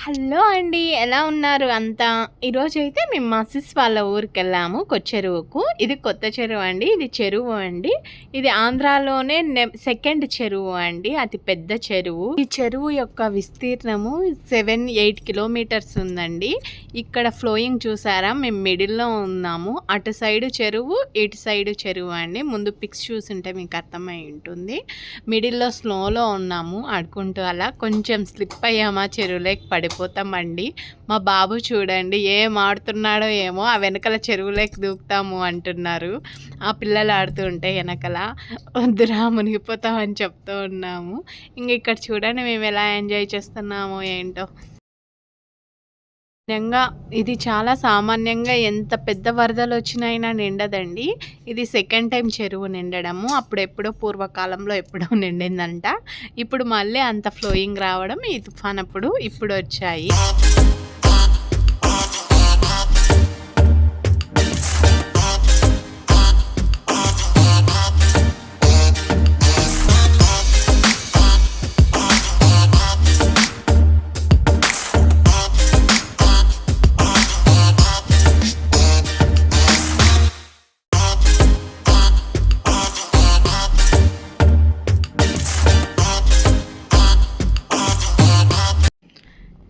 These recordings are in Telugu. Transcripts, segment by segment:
హలో అండి, ఎలా ఉన్నారు అంతా? ఈరోజైతే మేము మా సిస్ వాళ్ళ ఊరికెళ్ళాము కొచ్చెరువుకు. ఇది కొత్త చెరువు అండి. ఇది చెరువు అండి. ఇది ఆంధ్రాలోనే సెకండ్ చెరువు అండి, అతి పెద్ద చెరువు. ఈ చెరువు యొక్క విస్తీర్ణము 7-8 కిలోమీటర్స్ ఉందండి. ఇక్కడ ఫ్లోయింగ్ చూసారా, మేము మిడిల్లో ఉన్నాము. అటు సైడు చెరువు, ఇటు సైడు చెరువు అండి. ముందు పిక్స్ చూసుంటే మీకు అర్థమై ఉంటుంది. మిడిల్లో స్లోలో ఉన్నాము ఆడుకుంటూ. అలా కొంచెం స్లిప్ అయ్యామా చెరువులోకి పడిపోతామండి. మా బాబు చూడండి ఏం ఆడుతున్నాడో ఏమో, ఆ వెనకల చెరువులోకి దూకుతాము అంటున్నారు. ఆ పిల్లలు ఆడుతూ ఉంటే వెనకల వద్దురా మునిగిపోతామని చెప్తూ ఉన్నాము. ఇంక ఇక్కడ చూడండి మేము ఎలా ఎంజాయ్ చేస్తున్నామో ఏంటో. నిజంగా ఇది చాలా సామాన్యంగా ఎంత పెద్ద వరదలు వచ్చినైనా నిండదండి. ఇది సెకండ్ టైం చెరువు నిండడము. అప్పుడెప్పుడో పూర్వకాలంలో ఎప్పుడో నిండిందంట. ఇప్పుడు మళ్ళీ అంత ఫ్లోయింగ్ రావడం ఈ తుఫాన్ అప్పుడు ఇప్పుడు వచ్చాయి.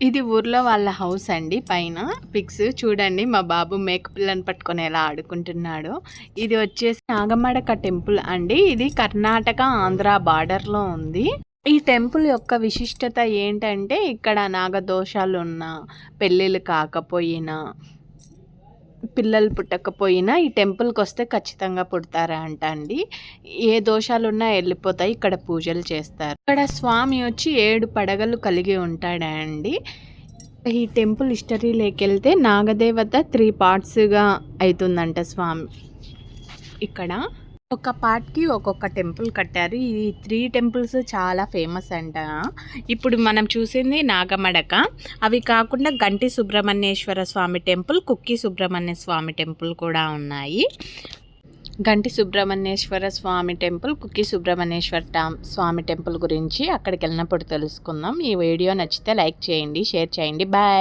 ఇది ఊర్లో వాళ్ళ హౌస్ అండి. పైన పిక్స్ చూడండి, మా బాబు మేక పిల్లని పట్టుకొని ఎలా ఆడుకుంటున్నాడో. ఇది వచ్చేసి నాగమడక టెంపుల్ అండి. ఇది కర్ణాటక ఆంధ్ర బార్డర్లో ఉంది. ఈ టెంపుల్ యొక్క విశిష్టత ఏంటంటే, ఇక్కడ నాగదోషాలు ఉన్నా, పెళ్ళిళ్ళు కాకపోయినా, పిల్లలు పుట్టకపోయినా ఈ టెంపుల్కి వస్తే ఖచ్చితంగా పుడతారా అండి. ఏ దోషాలున్నా వెళ్ళిపోతాయి. ఇక్కడ పూజలు చేస్తారు. ఇక్కడ స్వామి వచ్చి 7 పడగలు కలిగి ఉంటాడండి. ఈ టెంపుల్ హిస్టరీలోకి వెళ్తే నాగదేవత 3 పార్ట్స్గా అవుతుందంట స్వామి. ఇక్కడ ఒక పార్ట్కి ఒక్కొక్క టెంపుల్ కట్టారు. ఈ 3 టెంపుల్స్ చాలా ఫేమస్ అంట. ఇప్పుడు మనం చూసింది నాగమడక. అవి కాకుండా గంటి సుబ్రహ్మణ్యేశ్వర స్వామి టెంపుల్, కుక్కి సుబ్రహ్మణ్య స్వామి టెంపుల్ కూడా ఉన్నాయి. గంటి సుబ్రహ్మణ్యేశ్వర స్వామి టెంపుల్, కుక్కి సుబ్రహ్మణ్యేశ్వర స్వామి టెంపుల్ గురించి అక్కడికి వెళ్ళినప్పుడు తెలుసుకుందాం. ఈ వీడియో నచ్చితే లైక్ చేయండి, షేర్ చేయండి. బాయ్.